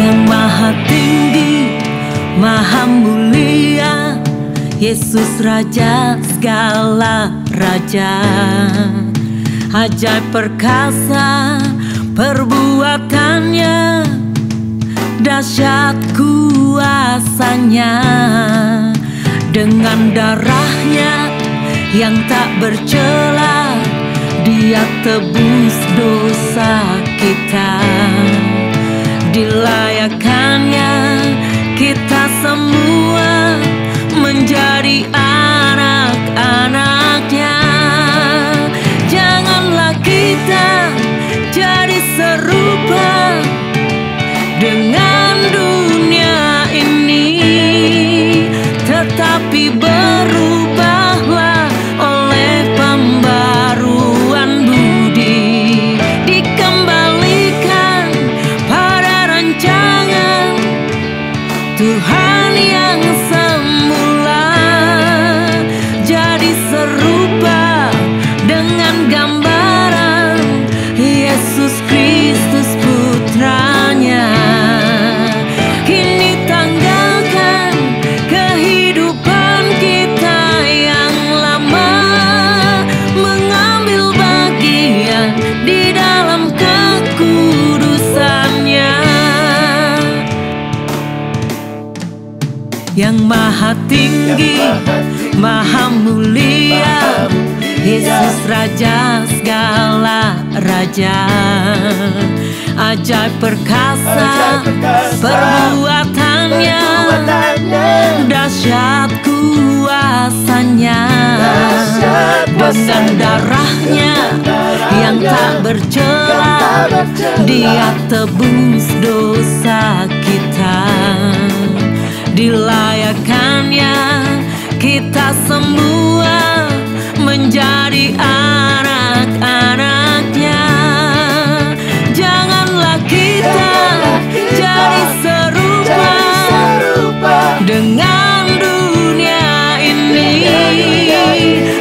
Yang maha tinggi, maha mulia, Yesus Raja segala raja. Ajaib perkasa perbuatannya, dahsyat kuasanya. Dengan darahnya yang tak bercela, Dia tebus dosa kita. Dilayakannya kita semua menjadi anak-anaknya. Janganlah kita jadi serupa dengan dunia ini, tetapi berubahlah oleh pembaruan budi. Dikembalikan pada rancangan Tuhan yang semula, jadi serupa dengan gambaran Yesus Kristus Putranya. Kini tanggalkan kehidupan kita yang lama, mengambil bagian di dalam kekudusannya. Yang maha tinggi, maha mulia, Yesus Raja segala raja. Ajaib perkasa perbuatannya, dahsyat kuasanya. Dengan darahnya yang tak bercela, Dia tebus dosa kita. Dilayakannya kita semua menjadi anak-anaknya. Janganlah kita jadi serupa dengan dunia ini,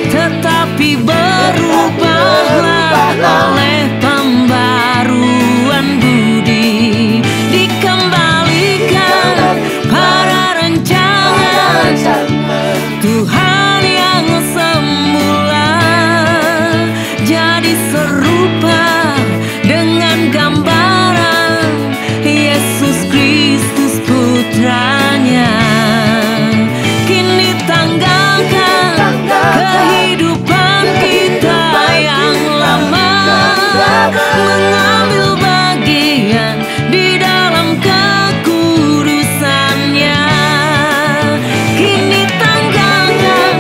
tetapi berubahlah oleh pembaruan budi. Dikembalikan pada rancangan Tuhan yang semula, jadi serupa dengan gambaran Yesus Kristus Putranya. Kini tanggalkan kehidupan kita yang lama, mengambil bagian di dalam kekudusannya. Kini tanggalkan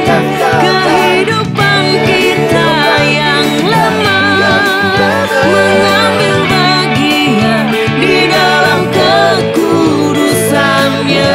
kehidupan kita yang lama, mengambil bagian di dalam kekudusannya.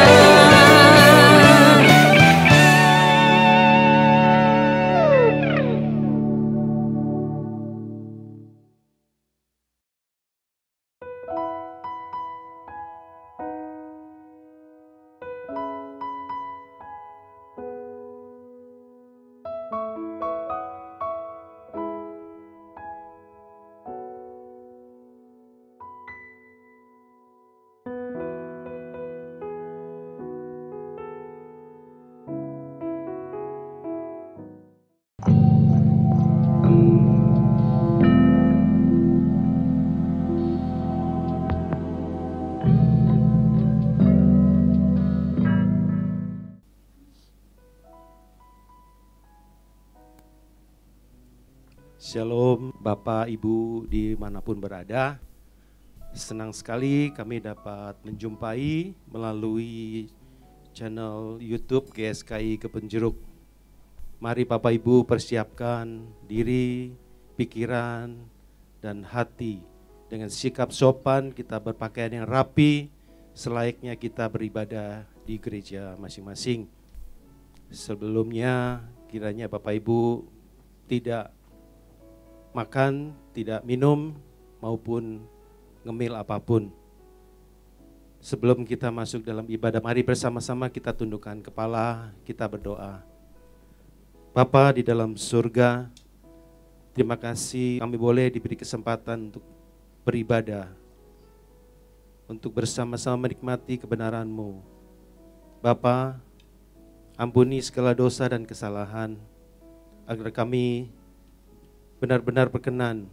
Shalom Bapak Ibu dimanapun berada. Senang sekali kami dapat menjumpai melalui channel YouTube GSKI Kepenjeruk. Mari Bapak Ibu persiapkan diri, pikiran, dan hati dengan sikap sopan, kita berpakaian yang rapi, selayaknya kita beribadah di gereja masing-masing. Sebelumnya kiranya Bapak Ibu tidak makan, tidak minum, maupun ngemil apapun. Sebelum kita masuk dalam ibadah, mari bersama-sama kita tundukkan kepala, kita berdoa. Bapa di dalam surga, terima kasih kami boleh diberi kesempatan untuk beribadah untuk bersama-sama menikmati kebenaran-Mu. Bapa, ampuni segala dosa dan kesalahan, agar kami benar-benar berkenan.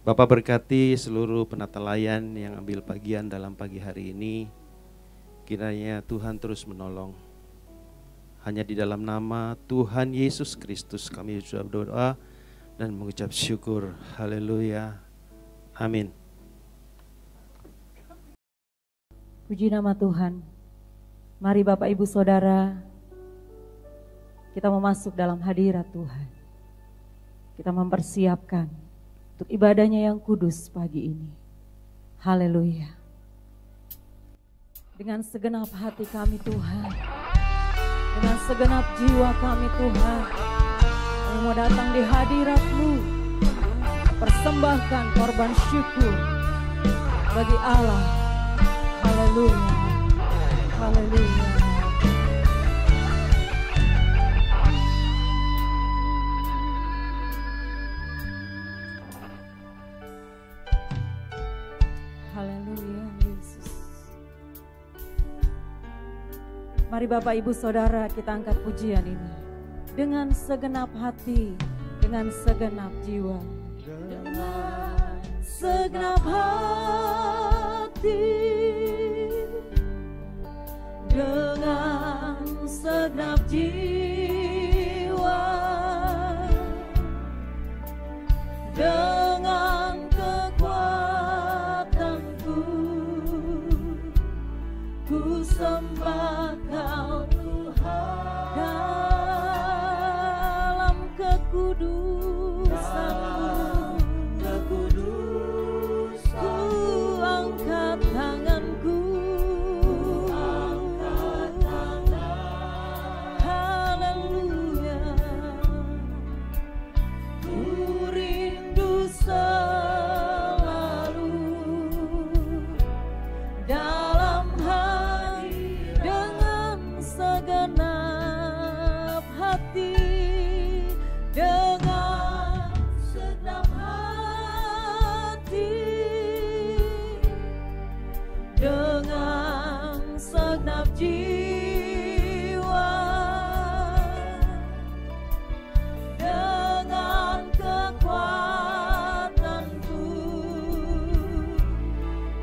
Bapa, berkati seluruh penata layan yang ambil bagian dalam pagi hari ini. Kiranya Tuhan terus menolong. Hanya di dalam nama Tuhan Yesus Kristus kami sudah berdoa dan mengucap syukur. Haleluya. Amin. Puji nama Tuhan. Mari Bapak Ibu Saudara, kita mau masuk dalam hadirat Tuhan. Kita mempersiapkan untuk ibadahnya yang kudus pagi ini. Haleluya. Dengan segenap hati kami Tuhan, dengan segenap jiwa kami Tuhan, kami mau datang di hadirat-Mu, persembahkan korban syukur bagi Allah. Haleluya, haleluya. Haleluya, Yesus. Mari Bapak Ibu Saudara, kita angkat pujian ini dengan segenap hati, dengan segenap jiwa, dengan segenap hati, dengan segenap jiwa, dengan kekuatanku, ku sembah Kau Tuhan. Dalam kekudusan-Mu, ku angkat tanganku. Haleluya. Ku rindu selalu dalam hati, dengan segenap hati, dengan segenap hati, dengan segenap jiwa, dengan kekuatanku,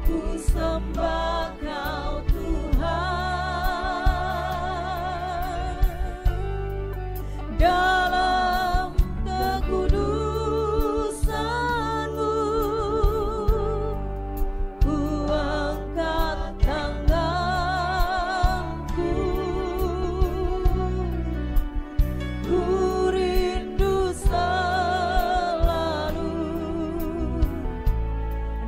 ku sembah Kau Tuhan. Dalam kekudusan-Mu, ku angkat tanganku. Ku rindu selalu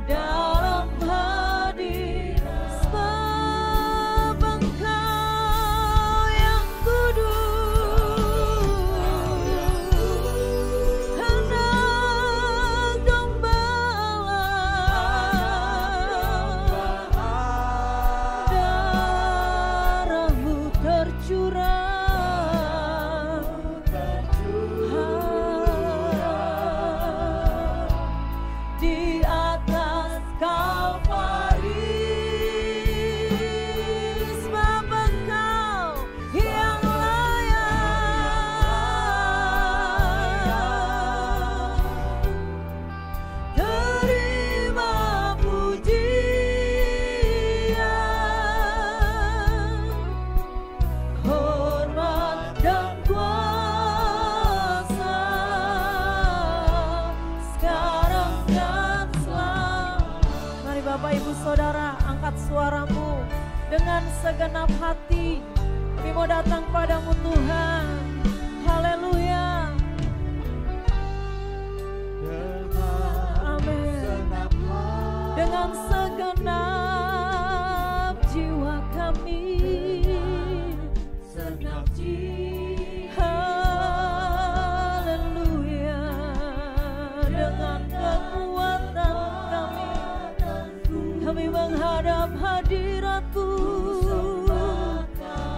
dalam hadirat, sebab Engkau yang kudus, hendak gembala darah-Mu tercurah di atas Kalvari, sebab Engkau yang layak. Terima pujian, hormat dan kuasa, sekarang dan selamanya. Mari Bapak Ibu Saudara, angkat suaramu dengan segenap hati. Kami mau datang padamu Tuhan. Haleluya. Amin. Dengan segenap jiwa kami, segenap jiwa. Haleluya. Dengan kekuatan kami menghadap hadirat-Mu,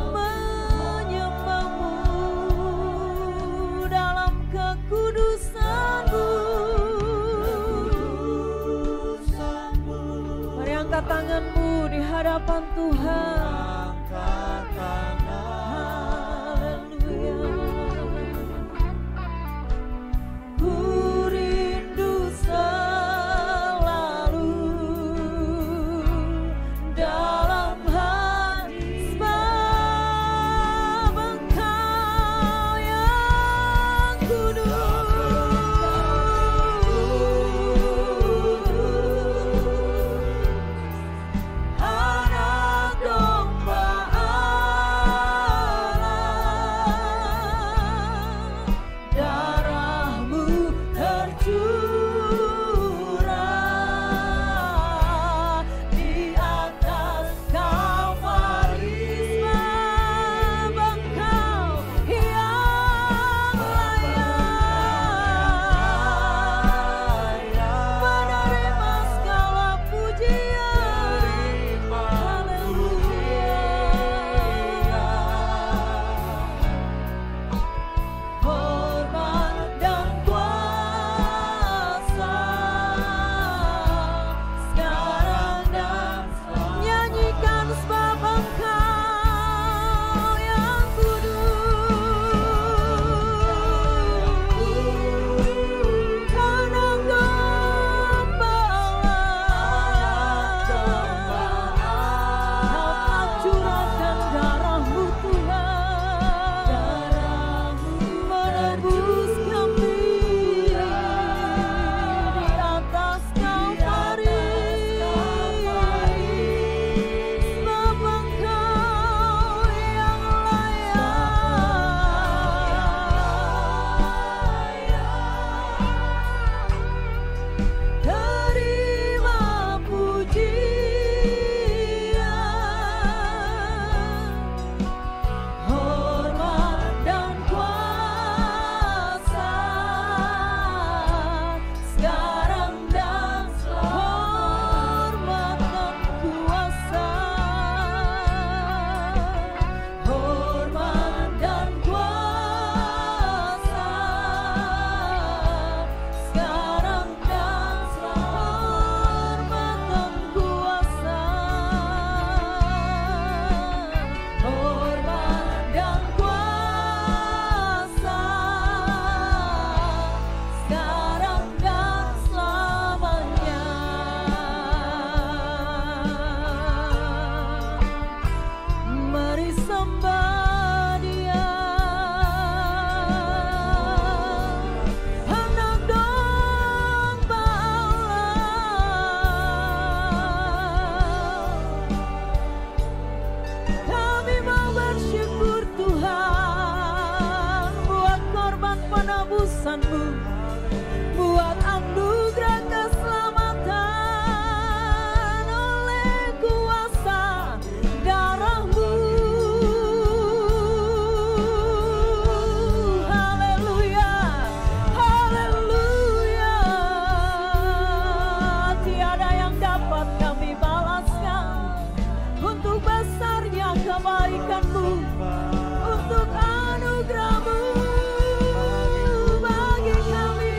menyembah-Mu. hadapan Tuhan. Haleluya. Ku rindu selalu dalam hati, sebab Engkau yang kudus, anak domba Allah, darahmu tercurah di atas Kalvari, sebab Engkau yang layak menerima segala pujian. Haleluya. Hormat dan kuasa sekarang dan selalu. Nyanyikan sebab Engkau yang kudus, anak domba Allah. Kau telah curahkan darahmu Tuhan, menebus kami di atas Kalvari, sebab Engkau yang layak. Terima pujian, hormat dan kuasa sekarang dan selalu. Hormat dan kuasa, hormat dan kuasa sekarang dan selalu. Hormat dan kuasa, hormat dan kuasa sekarang dan selamanya. Mari sembah Dia, anak domba Allah. Kami mau bersyukur Tuhan buat korban penebusan-Mu, buat anugerah keselamatan oleh kuasa darah-Mu. Haleluya, haleluya. Tiada yang dapat kami balaskan untuk besarnya kebaikan-Mu, untuk anugerah-Mu bagi kami.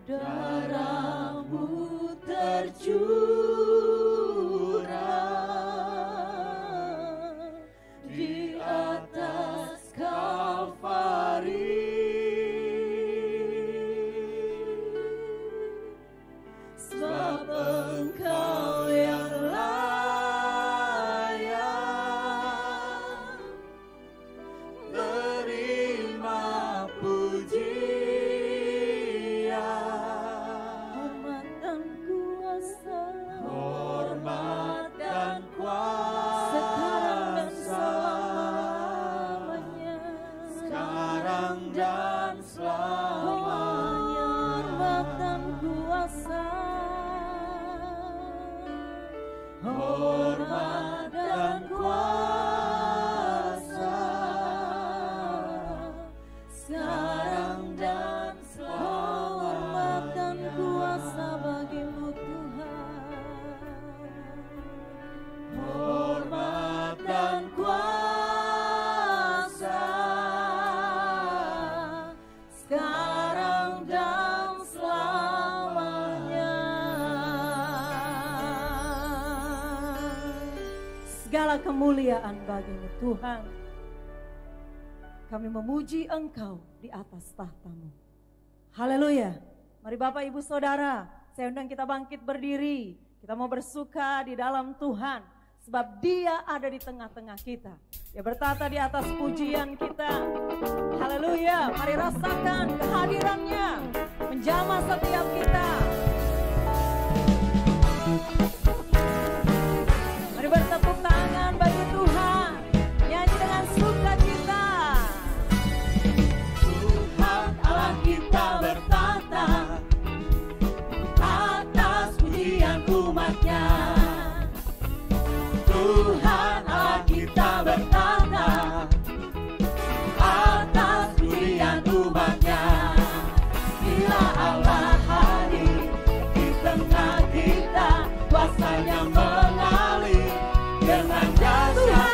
darahmu tercurah di atas Kalvari. Sebab Engkau yang layak terima pujian, hormat dan kuasa, hormat dan kuasa, sekarang dan selamanya, hormat dan kuasa, hormat dan kuasa, sekarang dan selamanya, hormat dan kuasa bagimu Tuhan, hormat dan kuasa, sekarang dan selamanya. Segala kemuliaan bagimu Tuhan. Kami memuji Engkau di atas tahta-Mu. Haleluya. Mari Bapak Ibu Saudara, saya undang kita bangkit berdiri. Kita mau bersuka di dalam Tuhan, sebab Dia ada di tengah-tengah kita. Dia bertata di atas pujian kita. Haleluya. Mari rasakan kehadirannya menjamah setiap kita. Mari bertepuk tangan bagi Tuhan, nyanyi dengan sukacita. Tuhan Allah kita bertata atas pujian umat-Nya. Tuhan Allah kita bertata atas pujian umat-Nya. Bila Allah hadir di tengah kita, kuasanya mengalir dengan dahsyat.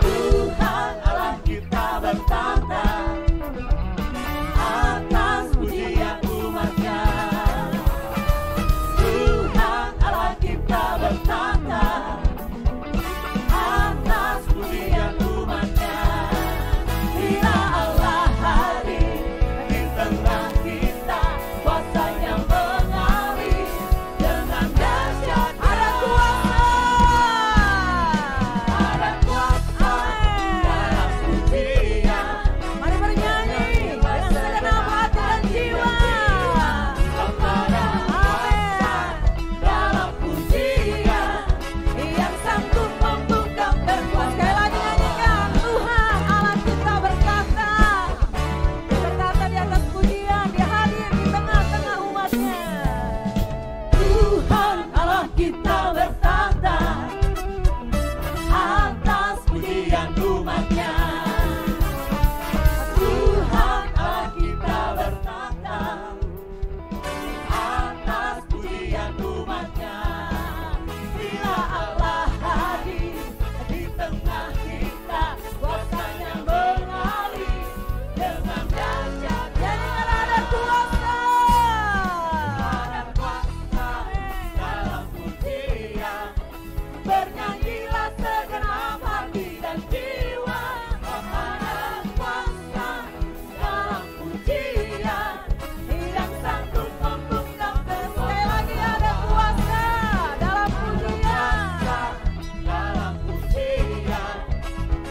Tuhan Allah kita bertata atas pujian umat-Nya. Tuhan Allah kita bertata atas pujian umat-Nya. Bila Allah hadir di tengah kita, kuasanya mengalir dengan dahsyat. Ada kuasa dalam pujian. Mari bernyanyi dengan segenap hati dan jiwa. Kepada kuasa dalam pujian, yang sanggup membungkam dan kuat. Sekali lagi nyanyikan. Tuhan Allah kita berkata, Dia berkata di atas pujian, Dia hadir di tengah-tengah umat-Nya. Tuhan Allah kita bertata atas pujian umat-Nya. Tuhan Allah kita bertata atas pujian umat-Nya. Bila Allah hadir di tengah kita, kuasanya mengalir dengan dahsyat. Jangan ada kuasa dalam pujian. Bernyanyilah segenap hati dan jiwa. Ada kuasa dalam pujian, yang sanggup membungkam. Sekali lagi ada kuasa dalam pujian. Dalam pujian,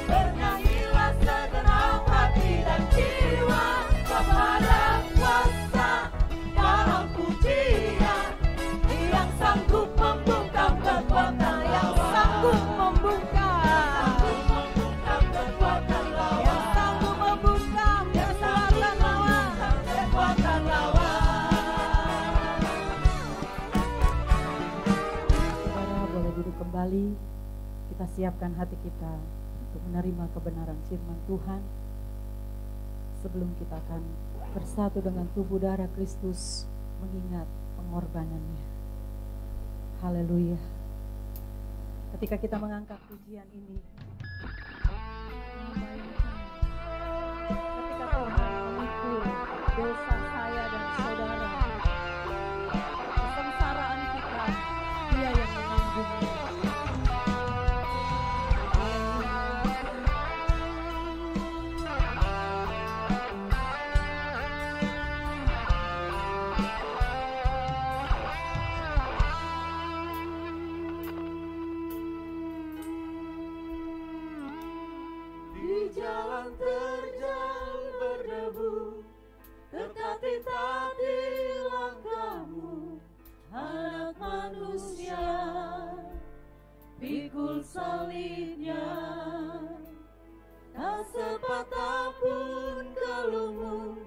bernyanyilah segenap hati dan jiwa. Kepada kuasa dalam pujian, yang sanggup membungkam kekuatan, yang sanggup membungkam kekuatan lawan, yang sanggup membungkam kekuatan lawan, kekuatan lawan. Saudara boleh duduk kembali. Kita siapkan hati kita untuk menerima kebenaran firman Tuhan. Sebelum kita akan bersatu dengan tubuh darah Kristus, mengingat pengorbanannya. Haleluya. Ketika kita mengangkat pujian ini, ketika Tuhan memikul Anak manusia, pikul salibnya, tak sepatah pun keluhmu,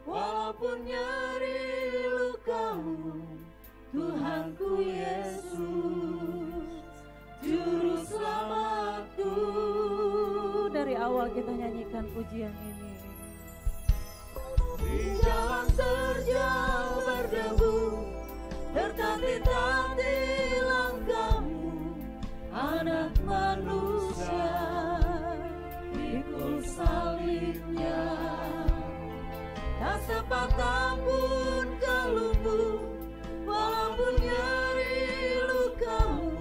walaupun nyeri lukamu. Tuhanku Yesus, Juru Selamatku. Dari awal kita nyanyikan pujian ini. Di jalan terjal berdebu, tertatih-tatih langkahmu, anak manusia, pikul salibnya, tak sepatah pun keluhmu, walaupun nyeri lukamu.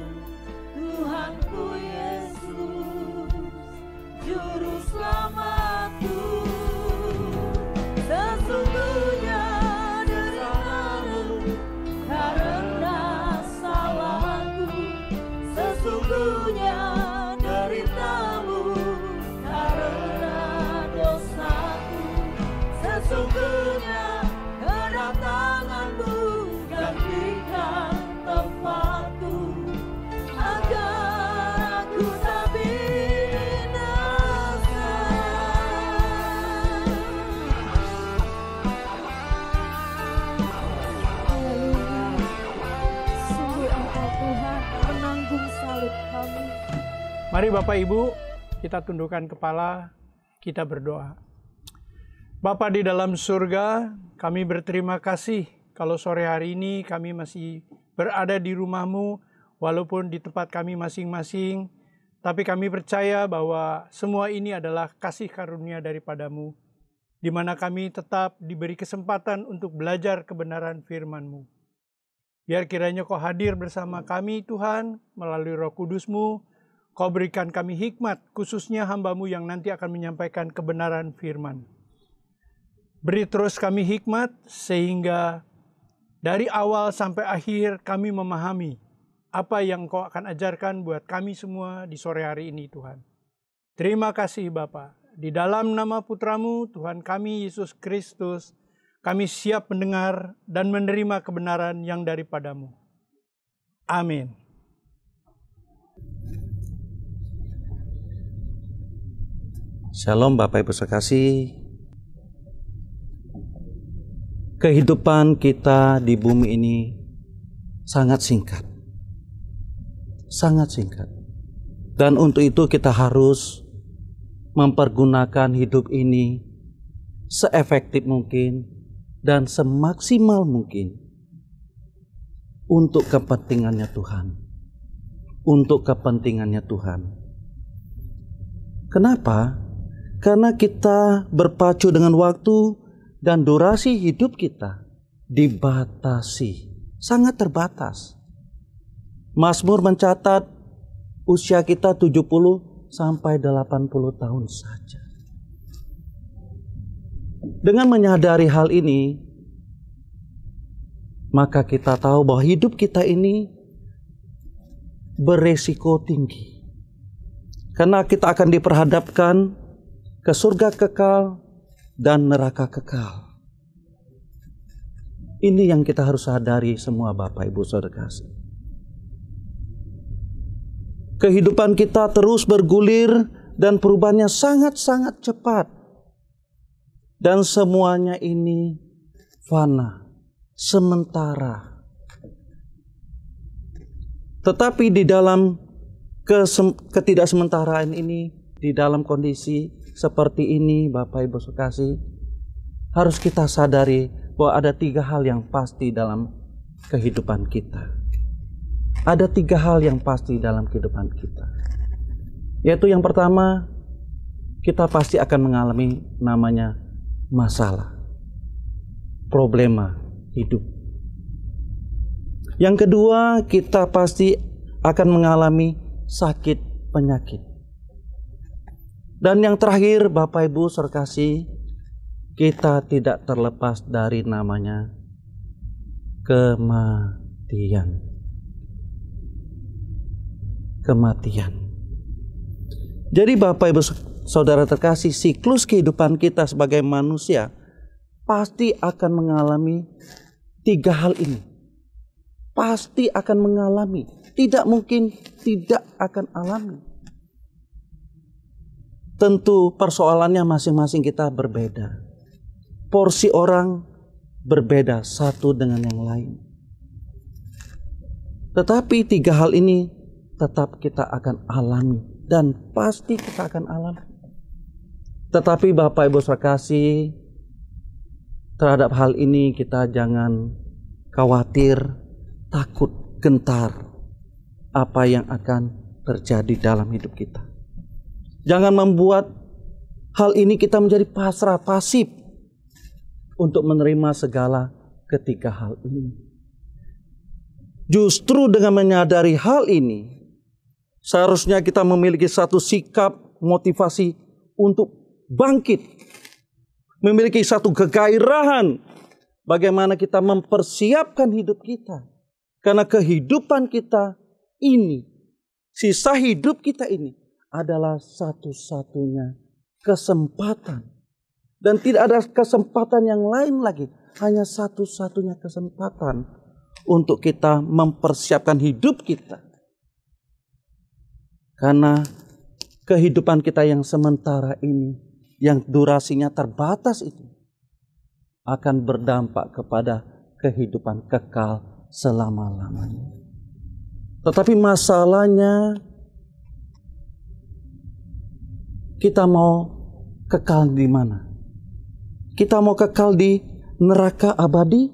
Tuhanku Yesus, Juru Selamatku. Sesungguhnya deritamu karena salahku, sesungguhnya deritamu karena dosaku, sesungguhnya kedatanganmu gantikan tempatku, agar aku tak binasa. Haleluya, sungguh Engkau Tuhan menanggung salib kami. Mari Bapak Ibu, kita tundukkan kepala, kita berdoa. Bapa di dalam surga, kami berterima kasih kalau sore hari ini kami masih berada di rumah-Mu, walaupun di tempat kami masing-masing, tapi kami percaya bahwa semua ini adalah kasih karunia daripada-Mu, di mana kami tetap diberi kesempatan untuk belajar kebenaran firman-Mu. Biar kiranya Kau hadir bersama kami Tuhan, melalui Roh Kudus-Mu, Kau berikan kami hikmat, khususnya hamba-Mu yang nanti akan menyampaikan kebenaran firman. Beri terus kami hikmat, sehingga dari awal sampai akhir kami memahami apa yang Kau akan ajarkan buat kami semua di sore hari ini Tuhan. Terima kasih Bapa. Di dalam nama Putra-Mu, Tuhan kami Yesus Kristus, kami siap mendengar dan menerima kebenaran yang daripada-Mu. Amin. Shalom Bapak Ibu sekasih. Kehidupan kita di bumi ini sangat singkat. Sangat singkat. Dan untuk itu kita harus mempergunakan hidup ini seefektif mungkin dan semaksimal mungkin untuk kepentingannya Tuhan. Untuk kepentingannya Tuhan. Kenapa? Karena kita berpacu dengan waktu dan durasi hidup kita dibatasi, sangat terbatas. Mazmur mencatat usia kita 70 sampai 80 tahun saja. Dengan menyadari hal ini, maka kita tahu bahwa hidup kita ini beresiko tinggi. Karena kita akan diperhadapkan ke surga kekal dan neraka kekal. Ini yang kita harus sadari semua Bapak Ibu Saudara kasih. Kehidupan kita terus bergulir dan perubahannya sangat-sangat cepat. Dan semuanya ini fana, sementara. Tetapi di dalam ketidaksementaraan ini, di dalam kondisi seperti ini Bapak Ibu sekasih, harus kita sadari bahwa ada 3 hal yang pasti dalam kehidupan kita. Ada 3 hal yang pasti dalam kehidupan kita. Yaitu yang pertama, kita pasti akan mengalami namanya masalah, problema hidup. Yang kedua, kita pasti akan mengalami sakit penyakit. Dan yang terakhir Bapak Ibu serkasi, kita tidak terlepas dari namanya kematian. Kematian. Jadi Bapak Ibu Saudara terkasih, siklus kehidupan kita sebagai manusia pasti akan mengalami 3 hal ini. pasti akan mengalami. Tidak mungkin tidak akan alami. Tentu persoalannya masing-masing kita berbeda. Porsi orang berbeda satu dengan yang lain. Tetapi tiga hal ini tetap kita akan alami. Dan pasti kita akan alami. Tetapi Bapak Ibu Saudara kasih, terhadap hal ini kita jangan khawatir, takut, gentar apa yang akan terjadi dalam hidup kita. Jangan membuat hal ini kita menjadi pasrah, pasif untuk menerima segala ketiga hal ini. Justru dengan menyadari hal ini, seharusnya kita memiliki satu sikap motivasi untuk bangkit. Memiliki satu kegairahan bagaimana kita mempersiapkan hidup kita. Karena kehidupan kita ini, sisa hidup kita ini adalah satu-satunya kesempatan. Dan tidak ada kesempatan yang lain lagi. Hanya satu-satunya kesempatan untuk kita mempersiapkan hidup kita. Karena kehidupan kita yang sementara ini, yang durasinya terbatas itu, akan berdampak kepada kehidupan kekal selama-lamanya. Tetapi masalahnya, kita mau kekal di mana? Kita mau kekal di neraka abadi,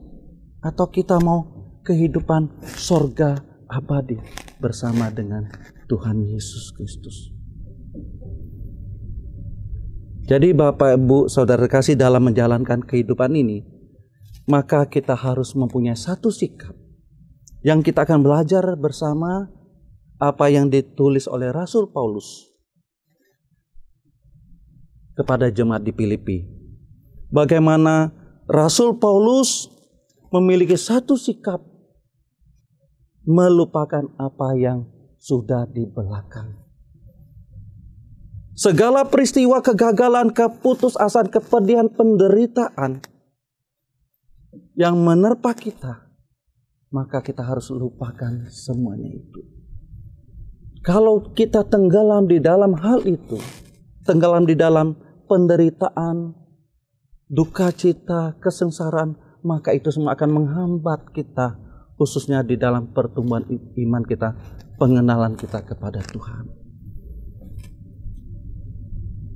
atau kita mau kehidupan sorga abadi bersama dengan Tuhan Yesus Kristus? Jadi Bapak Ibu Saudara kasih, dalam menjalankan kehidupan ini, maka kita harus mempunyai satu sikap yang kita akan belajar bersama apa yang ditulis oleh Rasul Paulus kepada jemaat di Filipi. Bagaimana Rasul Paulus memiliki satu sikap melupakan apa yang sudah di belakang. Segala peristiwa kegagalan, keputusasaan, kepedihan, penderitaan yang menerpa kita, maka kita harus lupakan semuanya itu. Kalau kita tenggelam di dalam hal itu, tenggelam di dalam penderitaan, duka cita, kesengsaraan, maka itu semua akan menghambat kita, khususnya di dalam pertumbuhan iman kita, pengenalan kita kepada Tuhan.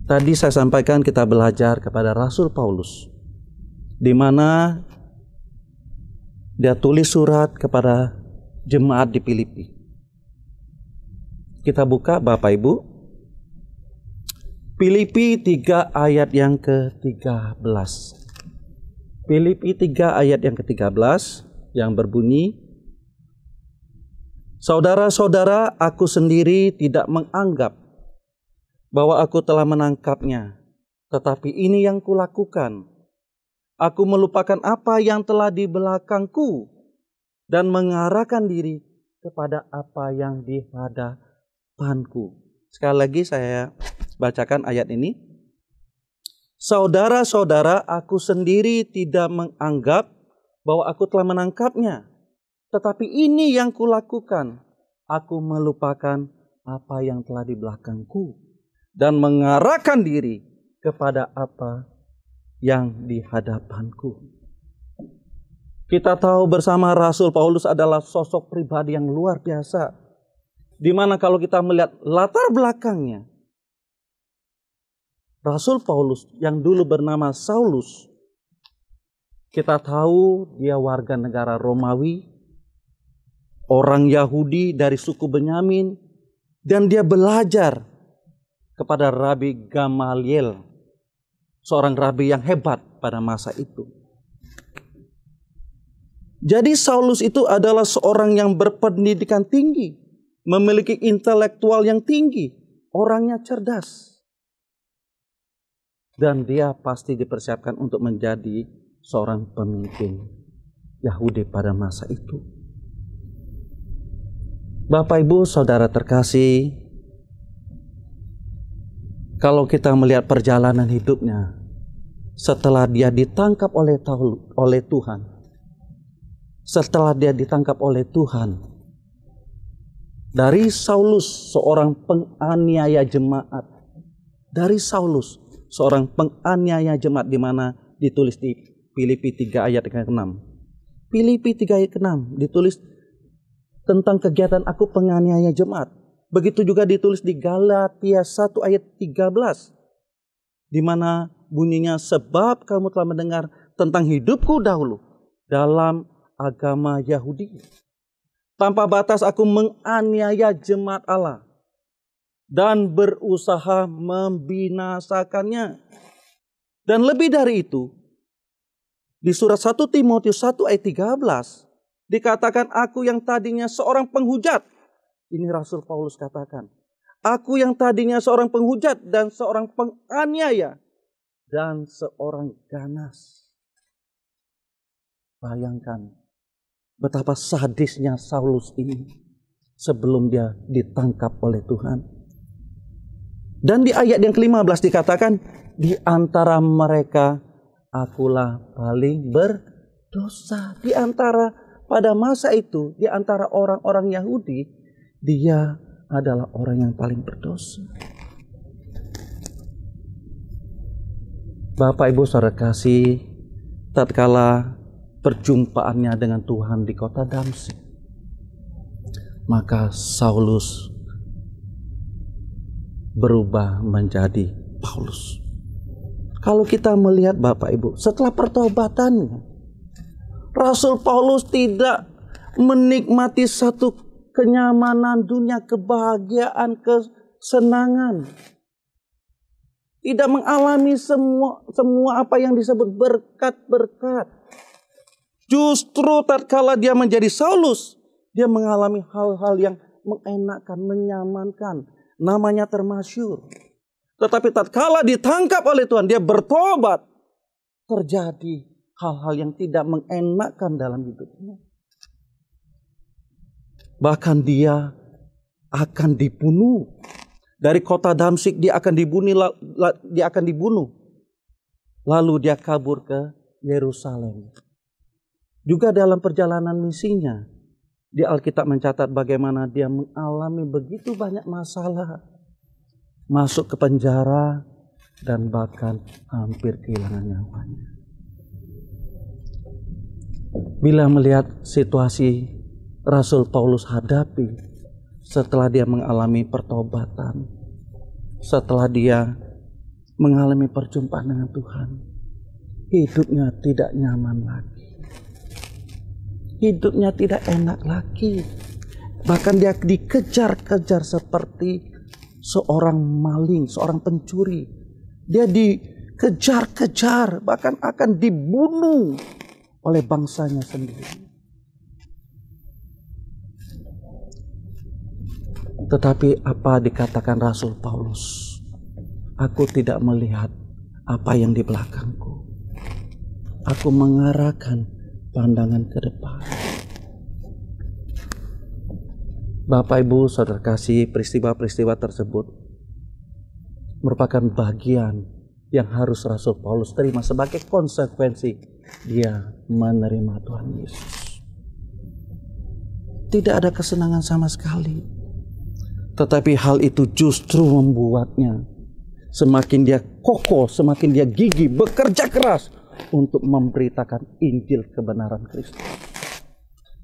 Tadi saya sampaikan kita belajar kepada Rasul Paulus, di mana dia tulis surat kepada jemaat di Filipi. Kita buka Bapak Ibu, Filipi 3 ayat yang ke-13. Filipi 3 ayat yang ke-13 yang berbunyi, "Saudara-saudara, aku sendiri tidak menganggap bahwa aku telah menangkapnya, tetapi ini yang kulakukan. Aku melupakan apa yang telah di belakangku dan mengarahkan diri kepada apa yang di hadapanku." Sekali lagi saya bacakan ayat ini. "Saudara-saudara, aku sendiri tidak menganggap bahwa aku telah menangkapnya, tetapi ini yang kulakukan. Aku melupakan apa yang telah di belakangku dan mengarahkan diri kepada apa yang di hadapanku." Kita tahu bersama Rasul Paulus adalah sosok pribadi yang luar biasa, di mana kalau kita melihat latar belakangnya, Rasul Paulus yang dulu bernama Saulus, kita tahu dia warga negara Romawi, orang Yahudi dari suku Benyamin, dan dia belajar kepada Rabi Gamaliel, seorang rabi yang hebat pada masa itu. Jadi Saulus itu adalah seorang yang berpendidikan tinggi, memiliki intelektual yang tinggi, orangnya cerdas. Dan dia pasti dipersiapkan untuk menjadi seorang pemimpin Yahudi pada masa itu. Bapak Ibu Saudara terkasih, kalau kita melihat perjalanan hidupnya setelah dia ditangkap oleh Tuhan, setelah dia ditangkap oleh Tuhan, dari Saulus, seorang penganiaya jemaat, dari Saulus, seorang penganiaya jemaat, di mana ditulis di Filipi 3 ayat ke-6. Filipi 3 ayat ke-6 ditulis tentang kegiatan aku penganiaya jemaat. Begitu juga ditulis di Galatia 1 ayat 13, di mana bunyinya, sebab kamu telah mendengar tentang hidupku dahulu dalam agama Yahudi. Tanpa batas aku menganiaya jemaat Allah dan berusaha membinasakannya. Dan lebih dari itu, di surat 1 Timotius 1 ayat 13 dikatakan, aku yang tadinya seorang penghujat. Ini Rasul Paulus katakan, aku yang tadinya seorang penghujat dan seorang penganiaya dan seorang ganas. Bayangkan betapa sadisnya Saulus ini sebelum dia ditangkap oleh Tuhan. Dan di ayat yang ke-15 dikatakan, di antara mereka akulah paling berdosa. Di antara, pada masa itu, di antara orang-orang Yahudi, dia adalah orang yang paling berdosa. Bapak Ibu Saudara kasih, tatkala perjumpaannya dengan Tuhan di kota Damsyik, maka Saulus berubah menjadi Paulus. Kalau kita melihat Bapak Ibu, setelah pertobatannya, Rasul Paulus tidak menikmati satu kenyamanan dunia, kebahagiaan, kesenangan. Tidak mengalami semua apa yang disebut berkat-berkat. Justru tatkala dia menjadi Saulus, dia mengalami hal-hal yang mengenakan, menyamankan. Namanya termasyur. Tetapi tatkala ditangkap oleh Tuhan, dia bertobat. Terjadi hal-hal yang tidak mengenakan dalam hidupnya. Bahkan dia akan dibunuh. Dari kota Damsyik dia akan dibunuh. Lalu dia kabur ke Yerusalem. Juga dalam perjalanan misinya, di Alkitab mencatat bagaimana dia mengalami begitu banyak masalah. Masuk ke penjara dan bahkan hampir kehilangan nyawanya. Bila melihat situasi Rasul Paulus hadapi setelah dia mengalami pertobatan, setelah dia mengalami perjumpaan dengan Tuhan, hidupnya tidak nyaman lagi. Hidupnya tidak enak lagi. Bahkan dia dikejar-kejar seperti seorang maling, seorang pencuri. Dia dikejar-kejar, bahkan akan dibunuh oleh bangsanya sendiri. Tetapi apa dikatakan Rasul Paulus? Aku tidak melihat apa yang di belakangku. Aku mengarahkan pandangan ke depan. Bapak Ibu Saudara kasih, peristiwa-peristiwa tersebut merupakan bagian yang harus Rasul Paulus terima sebagai konsekuensi dia menerima Tuhan Yesus. Tidak ada kesenangan sama sekali. Tetapi hal itu justru membuatnya semakin dia kokoh, semakin dia gigih, bekerja keras untuk memberitakan Injil kebenaran Kristus.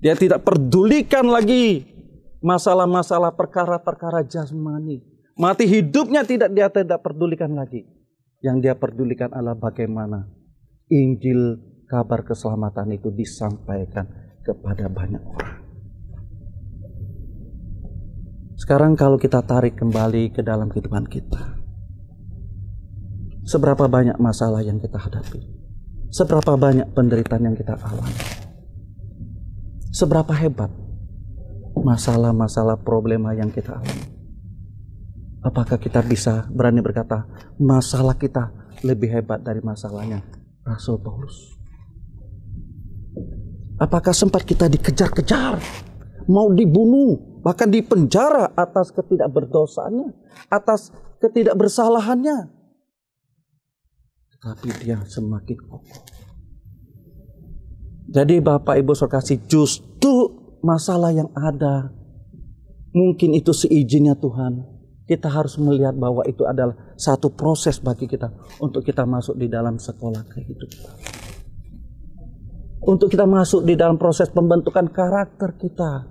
Dia tidak pedulikan lagi masalah-masalah perkara-perkara jasmani. Mati hidupnya dia tidak pedulikan lagi. Yang dia pedulikan adalah bagaimana Injil kabar keselamatan itu disampaikan kepada banyak orang. Sekarang kalau kita tarik kembali ke dalam kehidupan kita, seberapa banyak masalah yang kita hadapi? Seberapa banyak penderitaan yang kita alami? Seberapa hebat masalah-masalah problema yang kita alami? Apakah kita bisa berani berkata masalah kita lebih hebat dari masalahnya Rasul Paulus? Apakah sempat kita dikejar-kejar, mau dibunuh, bahkan dipenjara atas ketidakberdosaannya, atas ketidakbersalahannya? Tapi dia semakin kokoh. Jadi Bapak Ibu Saudara kasih, justru masalah yang ada, mungkin itu seizinnya Tuhan. Kita harus melihat bahwa itu adalah satu proses bagi kita untuk kita masuk di dalam sekolah kehidupan. Untuk kita masuk di dalam proses pembentukan karakter kita.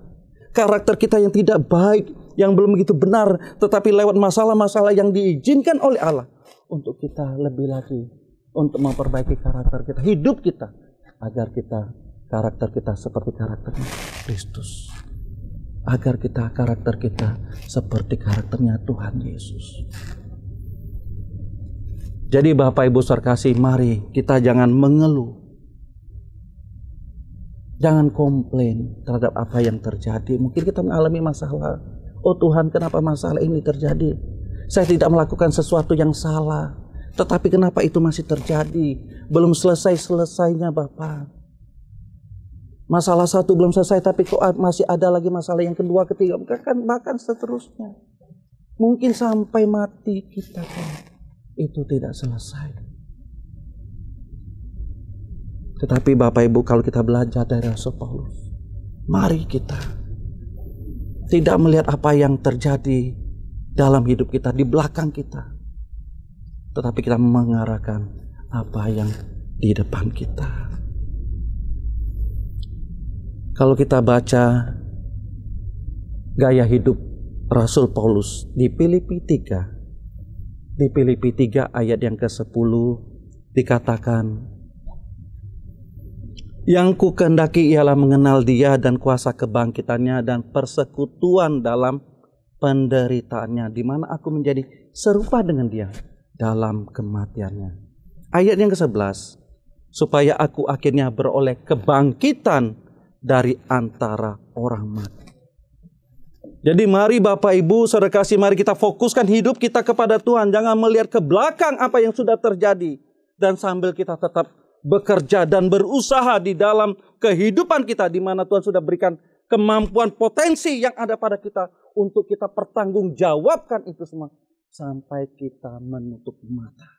Karakter kita yang tidak baik, yang belum begitu benar, tetapi lewat masalah-masalah yang diizinkan oleh Allah. Untuk kita lebih lagi, untuk memperbaiki karakter kita, hidup kita. Agar karakter kita seperti karakternya Kristus. Agar karakter kita seperti karakternya Tuhan Yesus. Jadi Bapak Ibu Saudara kasih, mari kita jangan mengeluh. Jangan komplain terhadap apa yang terjadi. Mungkin kita mengalami masalah. Oh Tuhan, kenapa masalah ini terjadi? Saya tidak melakukan sesuatu yang salah. Tetapi kenapa itu masih terjadi? Belum selesai-selesainya Bapak. Masalah satu belum selesai, tapi kok masih ada lagi masalah yang kedua, ketiga, bahkan seterusnya. Mungkin sampai mati kita kan itu tidak selesai. Tetapi Bapak Ibu, kalau kita belajar dari Rasul Paulus, mari kita tidak melihat apa yang terjadi dalam hidup kita, di belakang kita, tetapi kita mengarahkan apa yang di depan kita. Kalau kita baca gaya hidup Rasul Paulus di Filipi 3, di Filipi 3 ayat yang ke-10 dikatakan, yang ku kehendaki ialah mengenal Dia dan kuasa kebangkitannya dan persekutuan dalam penderitaannya, di mana aku menjadi serupa dengan Dia dalam kematiannya. Ayat yang ke-11, supaya aku akhirnya beroleh kebangkitan dari antara orang mati. Jadi mari Bapak Ibu Saudara kasih, mari kita fokuskan hidup kita kepada Tuhan. Jangan melihat ke belakang apa yang sudah terjadi. Dan sambil kita tetap bekerja dan berusaha di dalam kehidupan kita, di mana Tuhan sudah berikan kemampuan, potensi yang ada pada kita untuk kita pertanggungjawabkan itu semua sampai kita menutup mata.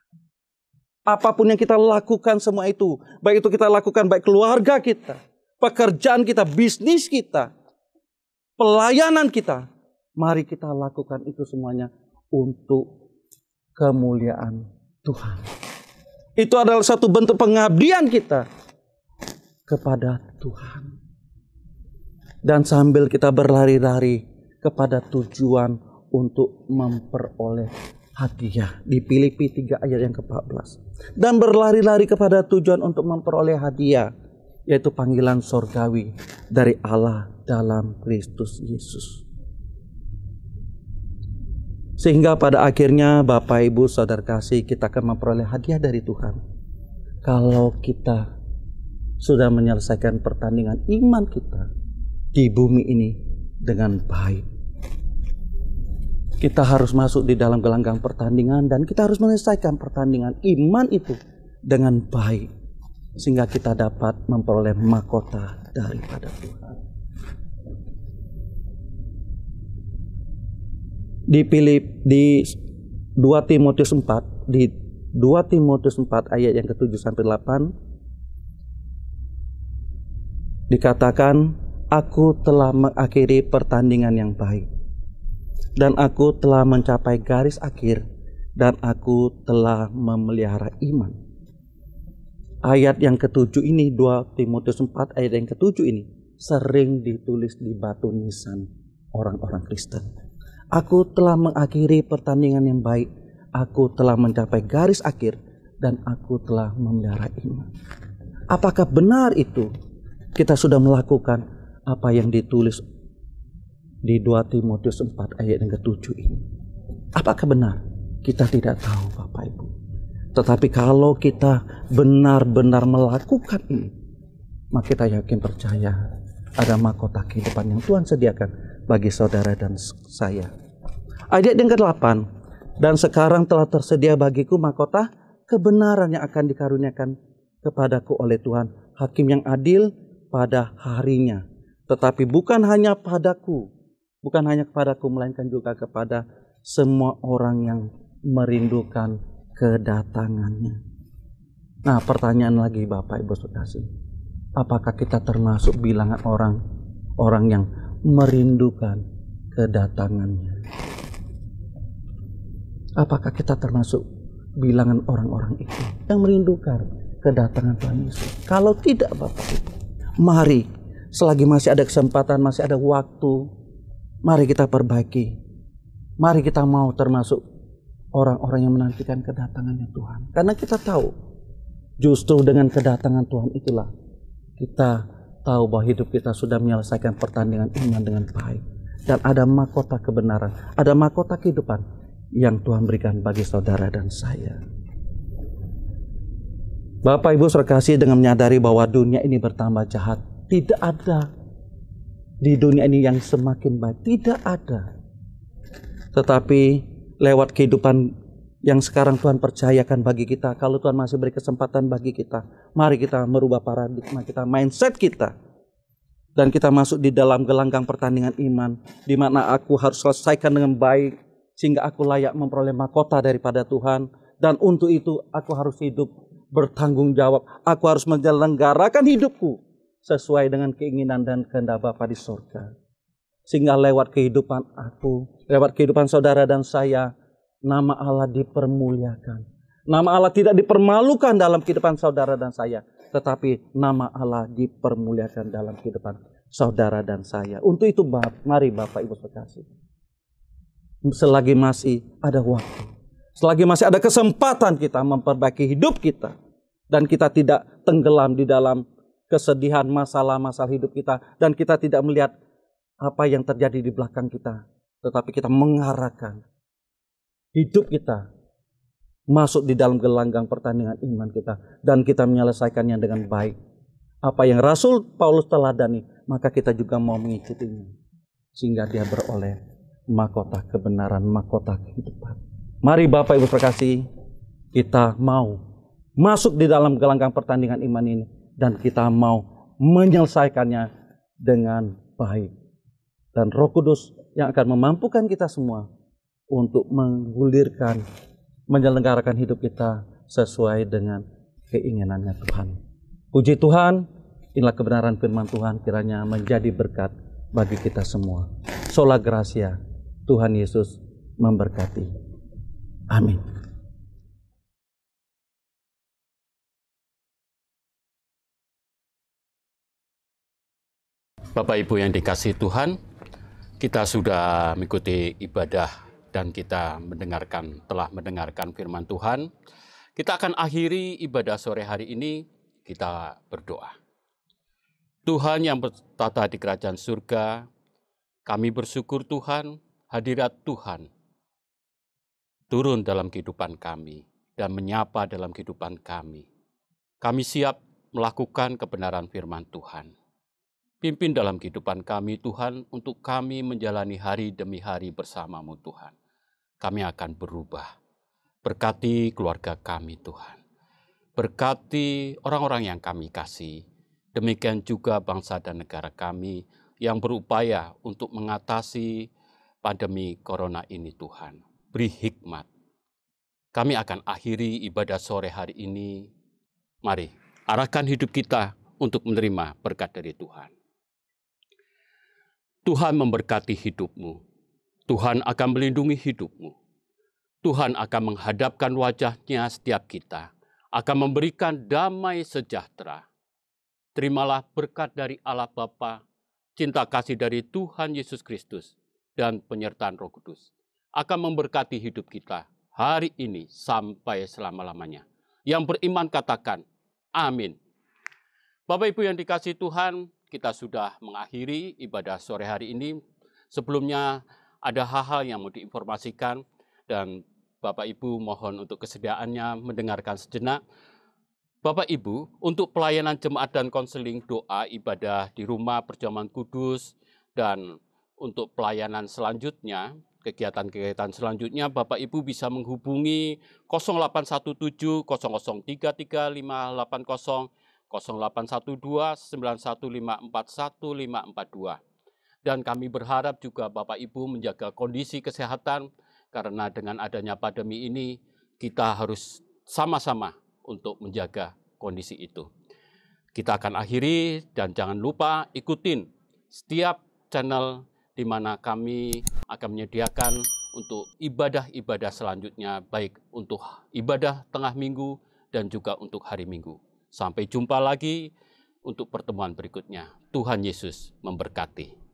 Apapun yang kita lakukan semua itu, baik itu kita lakukan baik keluarga kita, pekerjaan kita, bisnis kita, pelayanan kita, mari kita lakukan itu semuanya untuk kemuliaan Tuhan. Itu adalah satu bentuk pengabdian kita kepada Tuhan. Dan sambil kita berlari-lari kepada tujuan untuk memperoleh hadiah. Di Filipi 3 ayat yang ke-14. Dan berlari-lari kepada tujuan untuk memperoleh hadiah, yaitu panggilan sorgawi dari Allah dalam Kristus Yesus. Sehingga pada akhirnya Bapak Ibu Saudara kasih, kita akan memperoleh hadiah dari Tuhan. Kalau kita sudah menyelesaikan pertandingan iman kita di bumi ini dengan baik. Kita harus masuk di dalam gelanggang pertandingan dan kita harus menyelesaikan pertandingan iman itu dengan baik. Sehingga kita dapat memperoleh mahkota daripada Tuhan. Di 2 Timotius 4, di 2 Timotius 4 ayat yang ke-7 sampai 8 dikatakan, aku telah mengakhiri pertandingan yang baik dan aku telah mencapai garis akhir dan aku telah memelihara iman. Ayat yang ke-7 ini, 2 Timotius 4 ayat yang ke-7 ini sering ditulis di batu nisan orang-orang Kristen. Aku telah mengakhiri pertandingan yang baik, aku telah mencapai garis akhir, dan aku telah memelihara iman. Apakah benar itu? Kita sudah melakukan apa yang ditulis di 2 Timotius 4 ayat yang ke-7 ini. Apakah benar? Kita tidak tahu Bapak Ibu. Tetapi kalau kita benar-benar melakukan ini, maka kita yakin percaya ada mahkota kehidupan yang Tuhan sediakan bagi saudara dan saya. Ayat yang ke-8, dan sekarang telah tersedia bagiku mahkota kebenaran yang akan dikaruniakan kepadaku oleh Tuhan, Hakim yang adil pada harinya. Tetapi bukan hanya kepadaku, melainkan juga kepada semua orang yang merindukan kedatangannya. Nah, pertanyaan lagi Bapak Ibu Saudara. apakah kita termasuk bilangan orang yang merindukan kedatangannya? Apakah kita termasuk bilangan orang-orang itu yang merindukan kedatangan Tuhan Yesus? Kalau tidak, Bapak Ibu, mari selagi masih ada kesempatan, masih ada waktu, mari kita perbaiki. Mari kita mau termasuk orang-orang yang menantikan kedatangannya Tuhan. Karena kita tahu, justru dengan kedatangan Tuhan itulah kita tahu bahwa hidup kita sudah menyelesaikan pertandingan iman dengan baik. Dan ada mahkota kebenaran, ada mahkota kehidupan yang Tuhan berikan bagi saudara dan saya. Bapak Ibu saudara kasih, dengan menyadari bahwa dunia ini bertambah jahat, tidak ada di dunia ini yang semakin baik, tidak ada. Tetapi lewat kehidupan yang sekarang Tuhan percayakan bagi kita, kalau Tuhan masih beri kesempatan bagi kita, mari kita merubah paradigma kita, mindset kita. Dan kita masuk di dalam gelanggang pertandingan iman, di mana aku harus selesaikan dengan baik, sehingga aku layak memperoleh mahkota daripada Tuhan. Dan untuk itu aku harus hidup bertanggung jawab. Aku harus menyelenggarakan hidupku sesuai dengan keinginan dan kehendak Bapa di surga. Sehingga lewat kehidupan aku, lewat kehidupan saudara dan saya, nama Allah dipermuliakan. Nama Allah tidak dipermalukan dalam kehidupan saudara dan saya, tetapi nama Allah dipermuliakan dalam kehidupan saudara dan saya. Untuk itu mari Bapak Ibu sekasih, selagi masih ada waktu, selagi masih ada kesempatan kita memperbaiki hidup kita, dan kita tidak tenggelam di dalam kesedihan masalah-masalah hidup kita, dan kita tidak melihat apa yang terjadi di belakang kita, tetapi kita mengarahkan hidup kita masuk di dalam gelanggang pertandingan iman kita, dan kita menyelesaikannya dengan baik. Apa yang Rasul Paulus teladani, maka kita juga mau mengikutinya, sehingga dia beroleh mahkota kebenaran, mahkota kehidupan. Mari Bapak Ibu terkasih, kita mau masuk di dalam gelanggang pertandingan iman ini, dan kita mau menyelesaikannya dengan baik. Dan Roh Kudus yang akan memampukan kita semua untuk menggulirkan, menyelenggarakan hidup kita sesuai dengan keinginannya Tuhan. Puji Tuhan, inilah kebenaran firman Tuhan, kiranya menjadi berkat bagi kita semua. Sola Gracia, Tuhan Yesus memberkati. Amin. Bapak Ibu yang dikasihi Tuhan, kita sudah mengikuti ibadah dan kita telah mendengarkan firman Tuhan. Kita akan akhiri ibadah sore hari ini, kita berdoa. Tuhan yang bertata di kerajaan surga, kami bersyukur Tuhan, hadirat Tuhan turun dalam kehidupan kami dan menyapa dalam kehidupan kami. Kami siap melakukan kebenaran firman Tuhan. Pimpin dalam kehidupan kami Tuhan, untuk kami menjalani hari demi hari bersama-Mu Tuhan. Kami akan berubah. Berkati keluarga kami Tuhan. Berkati orang-orang yang kami kasih. Demikian juga bangsa dan negara kami yang berupaya untuk mengatasi pandemi corona ini Tuhan. Beri hikmat. Kami akan akhiri ibadah sore hari ini. Mari, arahkan hidup kita untuk menerima berkat dari Tuhan. Tuhan memberkati hidupmu. Tuhan akan melindungi hidupmu. Tuhan akan menghadapkan wajahnya setiap kita. Akan memberikan damai sejahtera. Terimalah berkat dari Allah Bapa, cinta kasih dari Tuhan Yesus Kristus, dan penyertaan Roh Kudus. Akan memberkati hidup kita hari ini sampai selama-lamanya. Yang beriman katakan, amin. Bapak Ibu yang dikasihi Tuhan, kita sudah mengakhiri ibadah sore hari ini. Sebelumnya ada hal-hal yang mau diinformasikan, dan Bapak Ibu mohon untuk kesediaannya mendengarkan sejenak. Bapak Ibu, untuk pelayanan jemaat dan konseling doa ibadah di rumah perjamuan kudus, dan untuk pelayanan selanjutnya, kegiatan-kegiatan selanjutnya, Bapak Ibu bisa menghubungi 0817 0033 580, 0812 9154 1542. Dan kami berharap juga Bapak Ibu menjaga kondisi kesehatan, karena dengan adanya pandemi ini kita harus sama-sama untuk menjaga kondisi itu. Kita akan akhiri dan jangan lupa ikutin setiap channel di mana kami akan menyediakan untuk ibadah-ibadah selanjutnya, baik untuk ibadah tengah minggu dan juga untuk hari Minggu. Sampai jumpa lagi untuk pertemuan berikutnya. Tuhan Yesus memberkati.